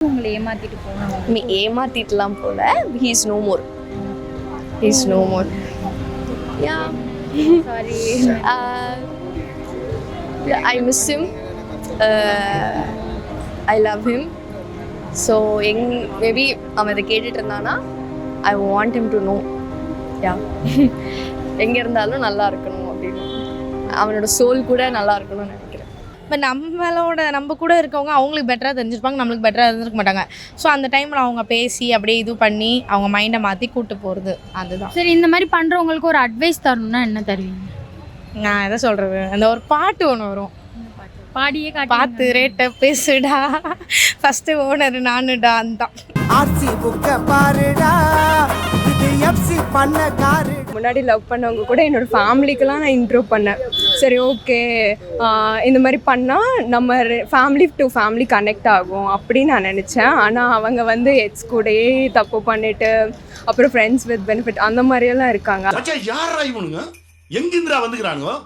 உங்களை ஏமாத்திட்டு போனாங்க? ஏமாத்திட்டுலாம் போல. he is no more. He is no more. Yeah. Sorry. I miss him. I love him. So maybe அவன் அதை கேட்டுட்டு இருந்தானா I want him to know. Yeah. எங்கே இருந்தாலும் நல்லா இருக்கணும் அப்படின்னு, அவனோட சோல் கூட நல்லா இருக்கணும்னு நினைக்கிறேன். பட் நம்ம கூட இருக்கவங்க அவங்களுக்கு பெட்டராக தெரிஞ்சிருப்பாங்க, நம்மளுக்கு பெட்டராக தெரிஞ்சிருக்க மாட்டாங்க. ஸோ அந்த டைமில் அவங்க பேசி அப்படியே இது பண்ணி அவங்க மைண்டை மாற்றி கூப்பிட்டு போகிறது அதுதான். சரி, இந்த மாதிரி பண்ணுறவங்களுக்கு ஒரு அட்வைஸ் தரணும்னா என்ன தருவீங்க? நான் எதை சொல்கிறது, அந்த ஒரு பாட்டு ஒன்று வரும், பாடியே பார்த்து ரேட்டை பேசுடா ஃபஸ்ட்டு ஓனர் நானுடா அந்த முன்னாடி லவ் பண்ணவங்க கூட என்னோட ஃபேமிலிக்கெல்லாம் நான் இன்ட்ரோ பண்ணேன். சரி ஓகே, இந்த மாதிரி பண்ணால் நம்ம ஃபேமிலி டு ஃபேமிலி கனெக்ட் ஆகும் அப்படின்னு நான் நினச்சேன். ஆனால் அவங்க வந்து எக்ஸ் கூடயே தப்பு பண்ணிட்டு அப்புறம் ஃப்ரெண்ட்ஸ் வித் பெனிஃபிட் அந்த மாதிரியெல்லாம் இருக்காங்க. யாரா இவனுங்க, எங்கிருந்துடா வந்துக்கிறானுங்க?